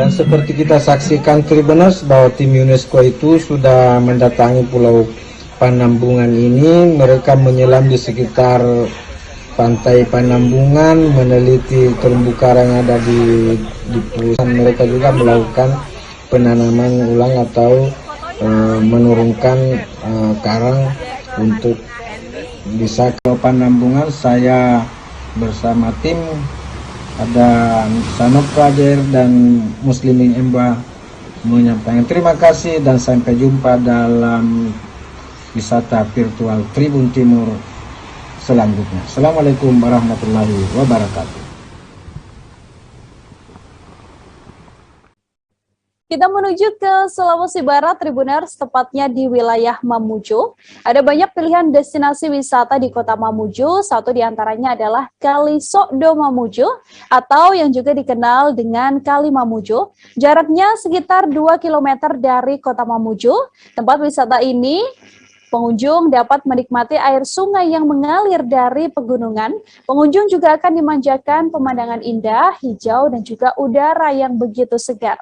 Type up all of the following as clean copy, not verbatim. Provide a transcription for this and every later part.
Dan seperti kita saksikan Tribuners bahwa tim UNESCO itu sudah mendatangi Pulau Panambungan ini. Mereka menyelam di sekitar pantai Panambungan, meneliti terumbu karang yang ada di pulau. Mereka juga melakukan penanaman ulang atau menurunkan karang untuk bisa ke Panambungan. Saya bersama tim ada Sanok Prajer dan Muslimin Emba menyampaikan terima kasih dan sampai jumpa dalam wisata virtual Tribun Timur selanjutnya. Assalamualaikum warahmatullahi wabarakatuh. Kita menuju ke Sulawesi Barat, Tribuners, tepatnya di wilayah Mamuju. Ada banyak pilihan destinasi wisata di kota Mamuju. Satu di antaranya adalah Kali Sokdo Mamuju, atau yang juga dikenal dengan Kali Mamuju. Jaraknya sekitar 2 km dari kota Mamuju. Tempat wisata ini pengunjung dapat menikmati air sungai yang mengalir dari pegunungan. Pengunjung juga akan dimanjakan pemandangan indah, hijau, dan juga udara yang begitu segar.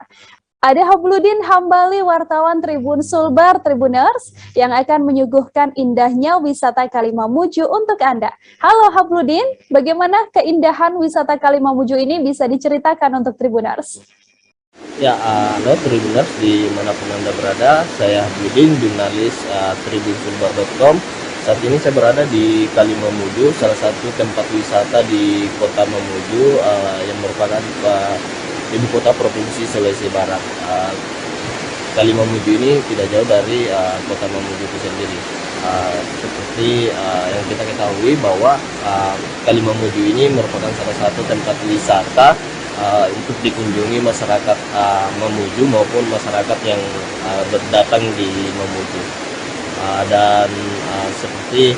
Ada Habludin Hambali, wartawan Tribun Sulbar, Tribuners, yang akan menyuguhkan indahnya wisata Kali Mamuju untuk Anda. Halo Habludin, bagaimana keindahan wisata Kali Mamuju ini bisa diceritakan untuk Tribuners? Ya, halo Tribuners dimanapun Anda berada, saya Habludin, jurnalis tribunsulbar.com. Saat ini saya berada di Kali Mamuju, salah satu tempat wisata di kota Mamuju yang merupakan ibu kota provinsi Sulawesi Barat. Kali Mamuju ini tidak jauh dari kota Mamuju itu sendiri. Seperti yang kita ketahui bahwa Kali Mamuju ini merupakan salah satu tempat wisata untuk dikunjungi masyarakat Mamuju maupun masyarakat yang berdatang di Mamuju. Dan seperti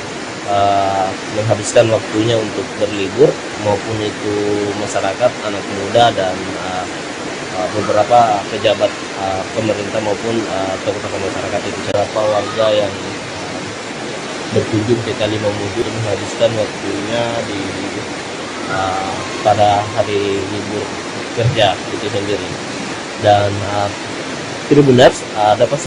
menghabiskan waktunya untuk berlibur, maupun itu masyarakat, anak muda, dan beberapa pejabat pemerintah maupun tokoh-tokoh masyarakat itu. Beberapa warga yang berkunjung ke Kali Mamuju menghabiskan waktunya di pada hari libur kerja itu sendiri. Dan Tribuners dapat